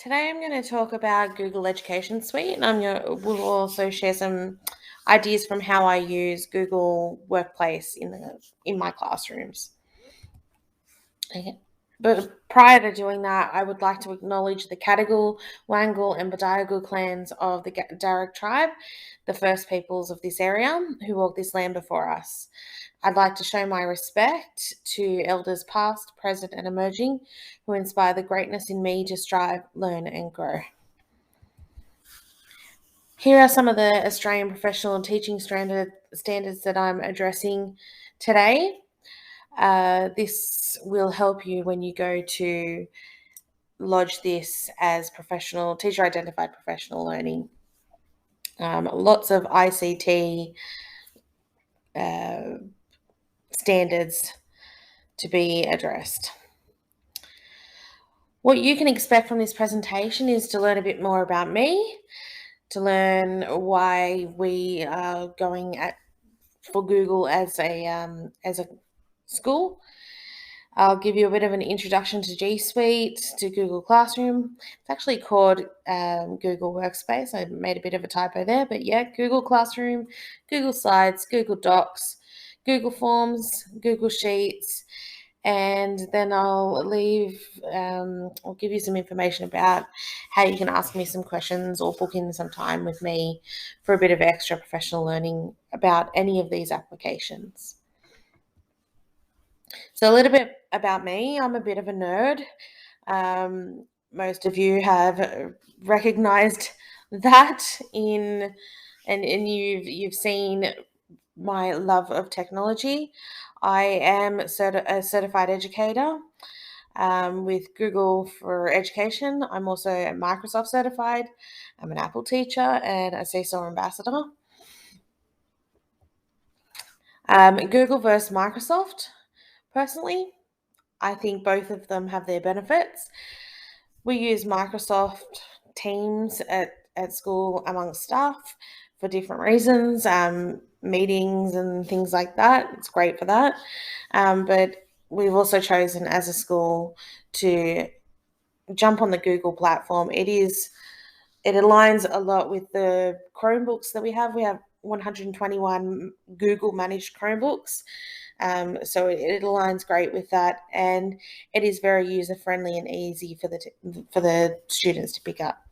Today I'm going to talk about Google Education Suite, and we'll also share some ideas from how I use Google Workspace in my classrooms. Okay. But prior to doing that, I would like to acknowledge the Cadigal, Wangal, and Badiagal clans of the Darug tribe, the first peoples of this area who walked this land before us. I'd like to show my respect to elders past, present, and emerging who inspire the greatness in me to strive, learn, and grow. Here are some of the Australian professional teaching standards that I'm addressing today. This will help you when you go to lodge this as teacher identified professional learning. Lots of ICT standards to be addressed. What you can expect from this presentation is to learn a bit more about me, to learn why we are going for Google as a school. I'll give you a bit of an introduction to G Suite, to Google Classroom. It's actually called Google Workspace. I made a bit of a typo there, but yeah, Google Classroom, Google Slides, Google Docs, Google Forms, Google Sheets, and then I'll give you some information about how you can ask me some questions or book in some time with me for a bit of extra professional learning about any of these applications. So a little bit about me. I'm a bit of a nerd. Most of you have recognized that and you've seen my love of technology. I am a certified educator with Google for Education. I'm also Microsoft certified. I'm an Apple teacher and a CISO ambassador. Google versus Microsoft. Personally, I think both of them have their benefits. We use Microsoft Teams at school amongst staff for different reasons, meetings and things like that. It's great for that. But we've also chosen as a school to jump on the Google platform. It aligns a lot with the Chromebooks that we have. We have 121 Google managed Chromebooks. So it aligns great with that, and it is very user friendly and easy for the students to pick up.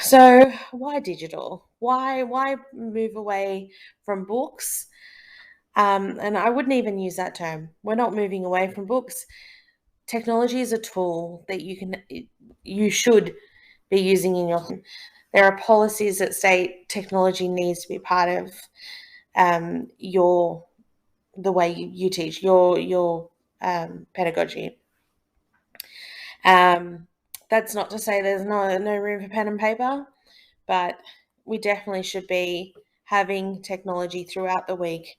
So why digital? Why move away from books? And I wouldn't even use that term. We're not moving away from books. Technology is a tool that you should be using in your. There are policies that state technology needs to be part of the way you teach your pedagogy. That's not to say there's no room for pen and paper, but we definitely should be having technology throughout the week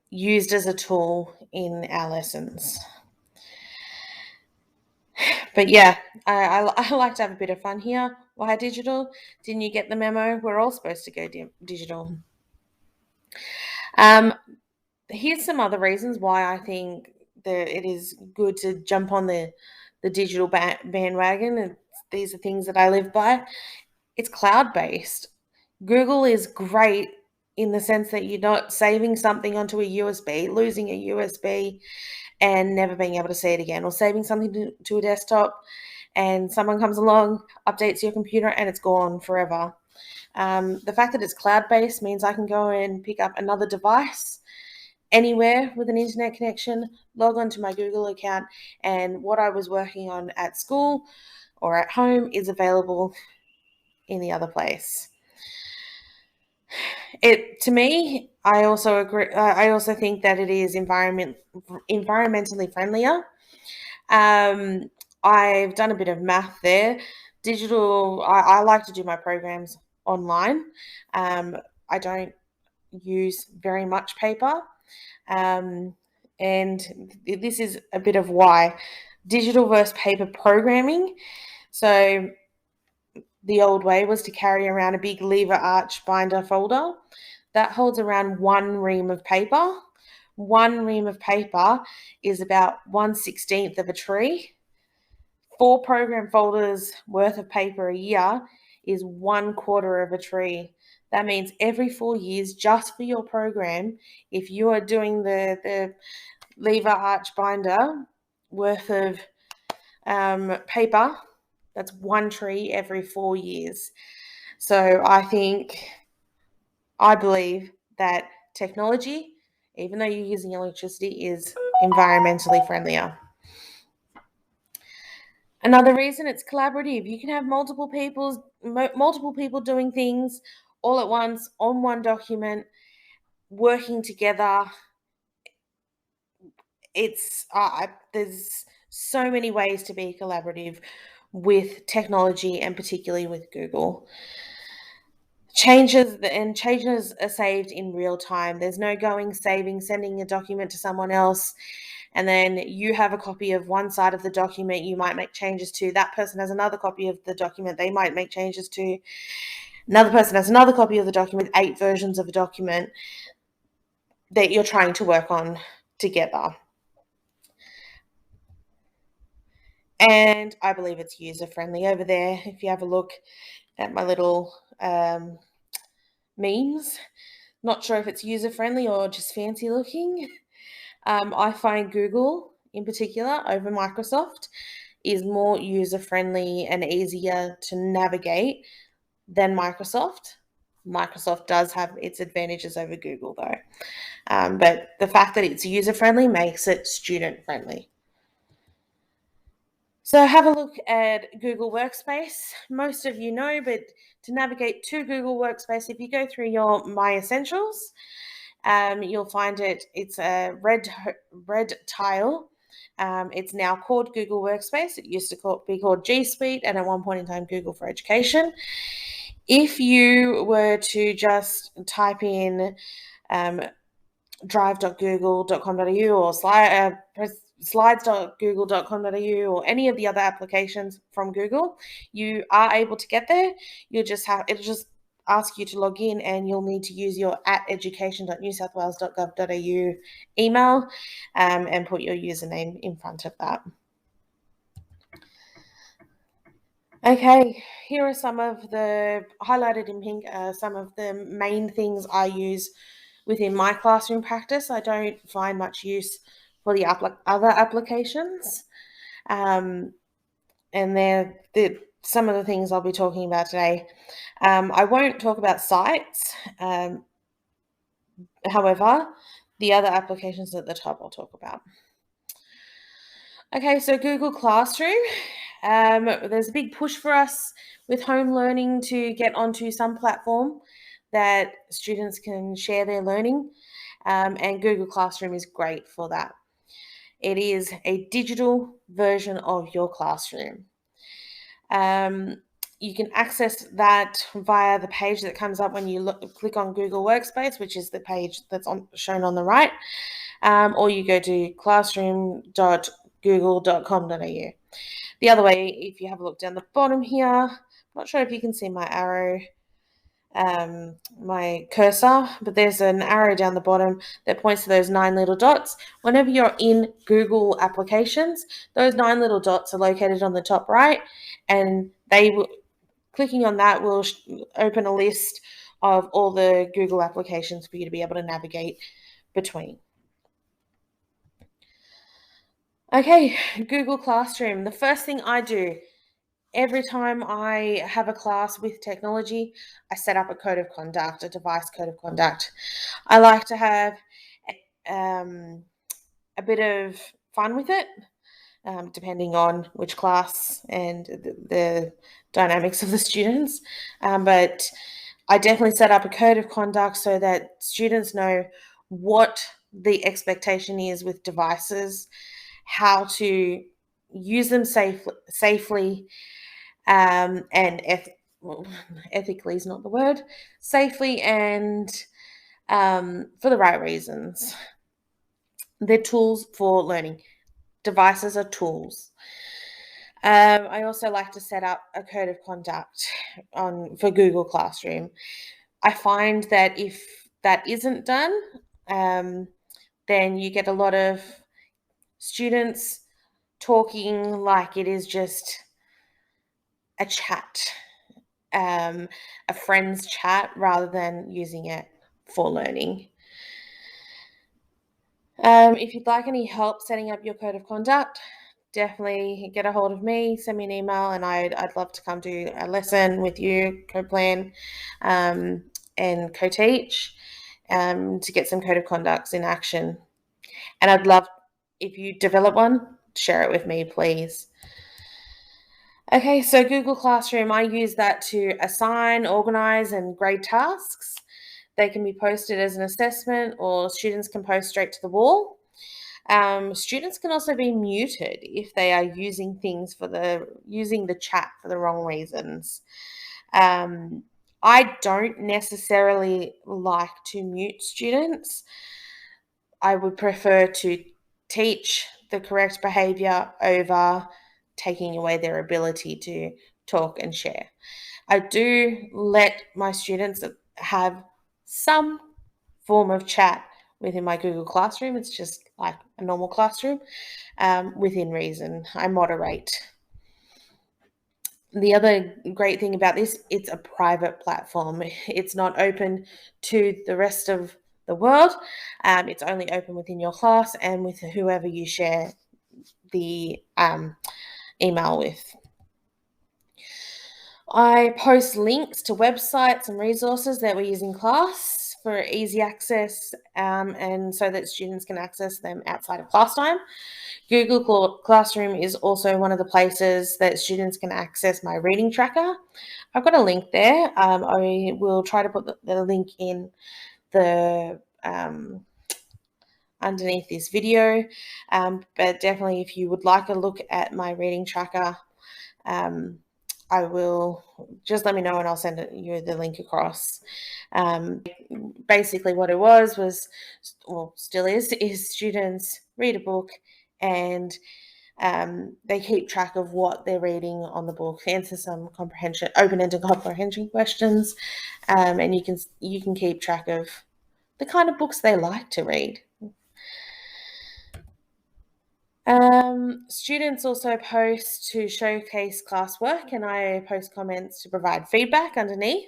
used as a tool in our lessons. But yeah, I like to have a bit of fun here. Why digital? Didn't you get the memo? We're all supposed to go digital. Here's some other reasons why I think that it is good to jump on the digital bandwagon. And these are things that I live by. It's cloud-based. Google is great in the sense that you're not saving something onto a USB, losing a USB, and never being able to see it again, or saving something to a desktop and someone comes along, updates your computer, and it's gone forever. The fact that it's cloud-based means I can go and pick up another device anywhere with an internet connection, log on to my Google account, and what I was working on at school or at home is available in the other place. To me, I also agree. I also think that it is environmentally friendlier. I've done a bit of math there. Digital. I like to do my programs online. I don't use very much paper. And this is a bit of why. Digital versus paper programming. So the old way was to carry around a big lever arch binder folder that holds around one ream of paper. One ream of paper is about 1/16 of a tree. 4 program folders worth of paper a year is 1/4 of a tree. That means every 4 years, just for your program, if you are doing the lever arch binder worth of paper, that's 1 tree every 4 years. So I believe that technology, even though you're using electricity, is environmentally friendlier. Another reason, it's collaborative. You can have multiple people doing things all at once on one document, working together. There's so many ways to be collaborative with technology, and particularly with Google. Changes are saved in real time. There's no sending a document to someone else, and then you have a copy of one side of the document you might make changes to. That person has another copy of the document they might make changes to. Another person has another copy of the document, 8 versions of a document that you're trying to work on together. And I believe it's user-friendly. Over there, if you have a look at my little memes, not sure if it's user-friendly or just fancy looking. I find Google, in particular, over Microsoft, is more user-friendly and easier to navigate than Microsoft. Microsoft does have its advantages over Google, though. But the fact that it's user-friendly makes it student-friendly. So have a look at Google Workspace. Most of you know, but to navigate to Google Workspace, if you go through your My Essentials, you'll find it's a red tile. It's now called Google Workspace. It used to be called G Suite, and at one point in time, Google for Education. If you were to just type in drive.google.com.au or slides.google.com.au or any of the other applications from Google, you are able to get there. It'll just ask you to log in, and you'll need to use your @education.newsouthwales.gov.au email and put your username in front of that. Okay, here are some of the highlighted in pink, some of the main things I use within my classroom practice. I don't find much use for the other applications. And they're some of the things I'll be talking about today. I won't talk about sites. However, the other applications at the top I'll talk about. Okay, so Google Classroom. There's a big push for us with home learning to get onto some platform that students can share their learning, and Google Classroom is great for that. It is a digital version of your classroom. You can access that via the page that comes up when you click on Google Workspace, which is the page that's shown on the right, or you go to classroom.google.com.au. The other way, if you have a look down the bottom here, I'm not sure if you can see my arrow, my cursor, but there's an arrow down the bottom that points to those 9 little dots. Whenever you're in Google applications, those 9 little dots are located on the top right, and clicking on that will open a list of all the Google applications for you to be able to navigate between. Okay, Google Classroom. The first thing I do every time I have a class with technology, I set up a code of conduct, a device code of conduct. I like to have a bit of fun with it, depending on which class and the dynamics of the students. But I definitely set up a code of conduct so that students know what the expectation is with devices, how to use them safely, and ethically is not the word, safely and for the right reasons. They're tools for learning. Devices are tools. I also like to set up a code of conduct for Google Classroom. I find that if that isn't done, then you get a lot of students talking like it is just a chat, a friend's chat, rather than using it for learning. If you'd like any help setting up your code of conduct, definitely get a hold of me, send me an email, and I'd love to come do a lesson with you, co-plan, and co-teach, to get some code of conducts in action. And I'd love, if you develop one, share it with me, please. Okay, so Google Classroom, I use that to assign, organize, and grade tasks. They can be posted as an assessment, or students can post straight to the wall. Students can also be muted if they are using using the chat for the wrong reasons. I don't necessarily like to mute students. I would prefer to teach the correct behavior over taking away their ability to talk and share. I do let my students have some form of chat within my Google Classroom. It's just like a normal classroom, within reason. I moderate. The other great thing about this, it's a private platform. It's not open to the rest of the world. It's only open within your class and with whoever you share the email with. I post links to websites and resources that we use in class for easy access, and so that students can access them outside of class time. Google Classroom is also one of the places that students can access my reading tracker. I've got a link there. I will try to put the link in the underneath this video, but definitely if you would like a look at my reading tracker, I will just let me know and I'll send you the link across. Basically what it was, well, still is students read a book and they keep track of what they're reading on the book, answer some open-ended comprehension questions, and you can keep track of the kind of books they like to read. Students also post to showcase classwork, and I post comments to provide feedback underneath.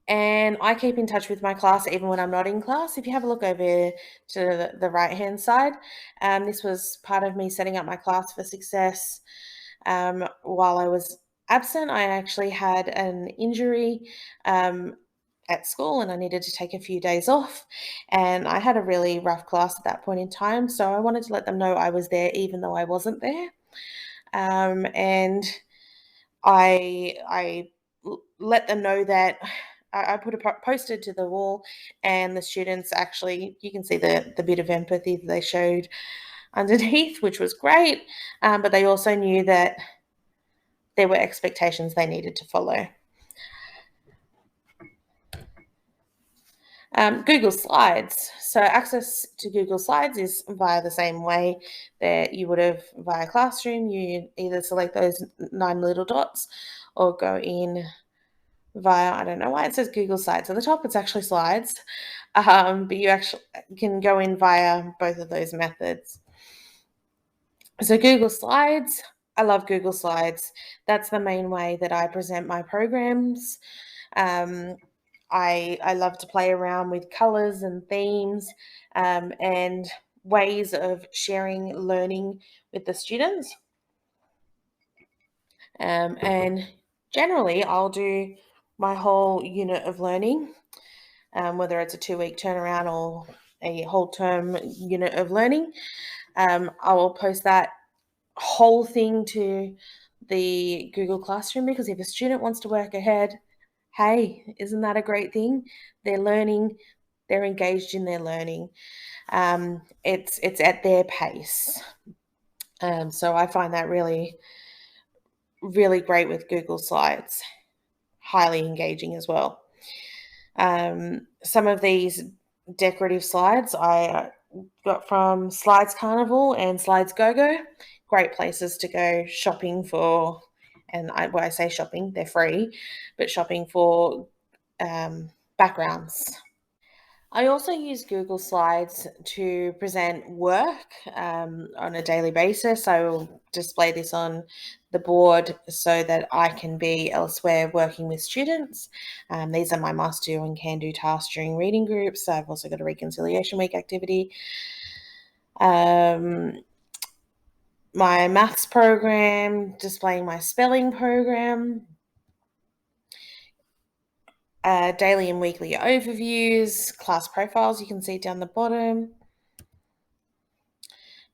And I keep in touch with my class even when I'm not in class. If you have a look over to the right-hand side, this was part of me setting up my class for success. While I was absent, I actually had an injury at school and I needed to take a few days off. And I had a really rough class at that point in time. So I wanted to let them know I was there even though I wasn't there. And I let them know that I put a posted to the wall, and the students actually, you can see the bit of empathy that they showed underneath, which was great. But they also knew that there were expectations they needed to follow. Google Slides. So access to Google Slides is via the same way that you would have via Classroom. You either select those 9 little dots or go in via, I don't know why it says Google Slides at the top, it's actually Slides, but you actually can go in via both of those methods. So Google Slides, I love Google Slides. That's the main way that I present my programs. I love to play around with colors and themes, and ways of sharing learning with the students. And generally, I'll do my whole unit of learning, whether it's a 2-week turnaround or a whole term unit of learning. I will post that whole thing to the Google Classroom, because if a student wants to work ahead, hey, isn't that a great thing? They're learning, they're engaged in their learning. It's at their pace. So I find that really, really great with Google Slides. Highly engaging as well. Some of these decorative slides I got from Slides Carnival and Slides Go-Go. Great places to go shopping for, and when I say shopping, they're free, but shopping for backgrounds. I also use Google Slides to present work on a daily basis. I will display this on the board so that I can be elsewhere working with students. These are my must do and can do tasks during reading groups. I've also got a reconciliation week activity. Um, my maths program, displaying my spelling program, daily and weekly overviews, class profiles you can see down the bottom.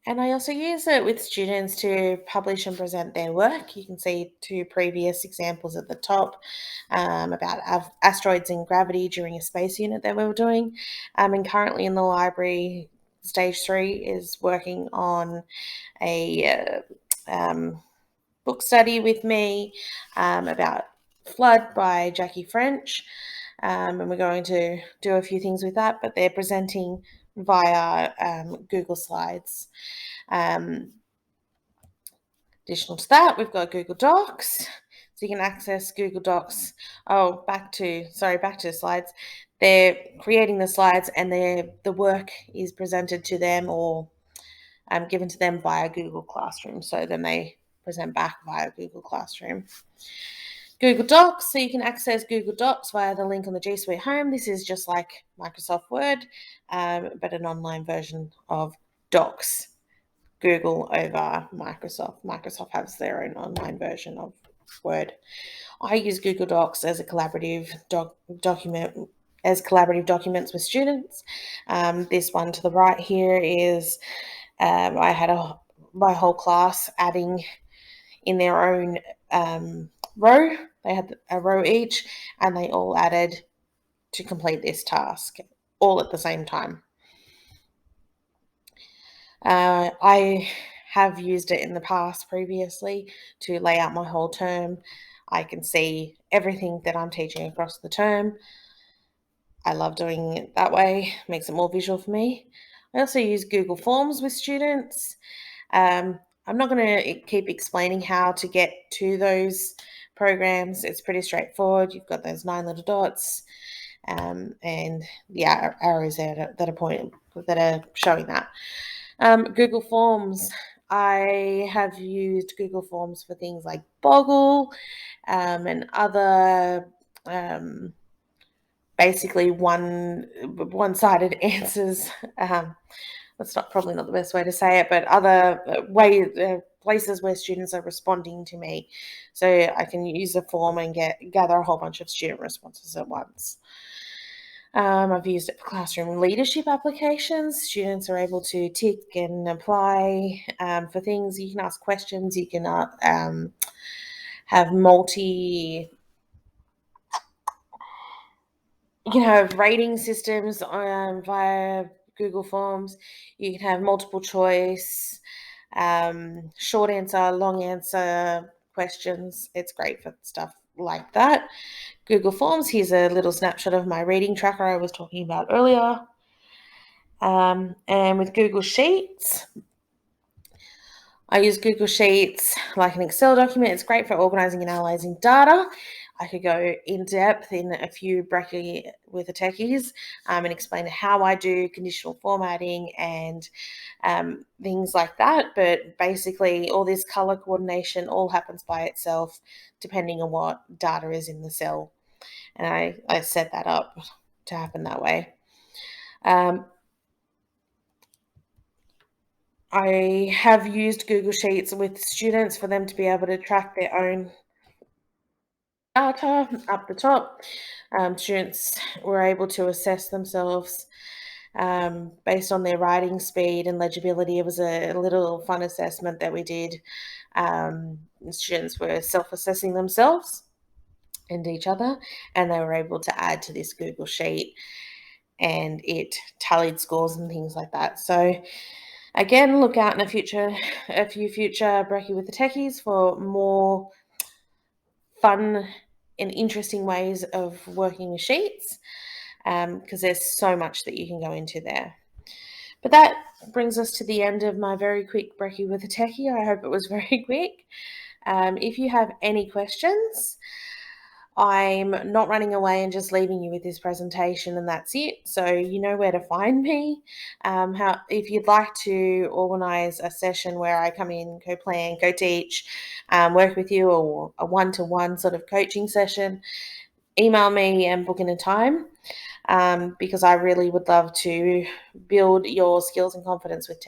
And I also use it with students to publish and present their work. You can see two previous examples at the top about asteroids and gravity during a space unit that we were doing. And currently in the library, stage 3 is working on a book study with me about Flood by Jackie French. And we're going to do a few things with that, but they're presenting via Google Slides. Additional to that, we've got Google Docs. So you can access Google Docs. Oh, back to slides. They're creating the slides and the work is presented to them or given to them via Google Classroom. So then they present back via Google Classroom. Google Docs, so you can access Google Docs via the link on the G Suite Home. This is just like Microsoft Word, but an online version of Docs. Google over Microsoft. Microsoft has their own online version of Word. I use Google Docs as a collaborative collaborative documents with students. This one to the right here is I had my whole class adding in their own row. They had a row each, and they all added to complete this task, all at the same time. I have used it in the past previously to lay out my whole term. I can see everything that I'm teaching across the term. I love doing it that way, makes it more visual for me. I also use Google Forms with students. I'm not going to keep explaining how to get to those programs. It's pretty straightforward. You've got those 9 little dots and the arrows there that are showing that. Google Forms. I have used Google Forms for things like Boggle and other basically one-sided answers. That's probably not the best way to say it, but other places where students are responding to me. So I can use a form and gather a whole bunch of student responses at once. I've used it for classroom leadership applications. Students are able to tick and apply for things. You can ask questions. You can have you can have rating systems via Google Forms. You can have multiple choice, short answer, long answer questions. It's great for stuff like that. Google Forms, here's a little snapshot of my reading tracker I was talking about earlier. And with Google Sheets, I use Google Sheets like an Excel document. It's great for organizing and analyzing data. I could go in depth in a few Brekkie with the techies and explain how I do conditional formatting and things like that. But basically, all this color coordination all happens by itself depending on what data is in the cell. And I set that up to happen that way. I have used Google Sheets with students for them to be able to track their own data up the top. Students were able to assess themselves based on their writing speed and legibility. It was a little fun assessment that we did. Students were self-assessing themselves and each other, and they were able to add to this Google Sheet, and it tallied scores and things like that. So again, look out in a few future Brekkie with the Techies for more fun and interesting ways of working with sheets because there's so much that you can go into there. But that brings us to the end of my very quick Brekkie with a Techie. I hope it was very quick. If you have any questions, I'm not running away and just leaving you with this presentation and that's it. So you know where to find me. If you'd like to organise a session where I come in, co-plan, co-teach, work with you, or a one-to-one sort of coaching session, email me and book in a time, because I really would love to build your skills and confidence with tech.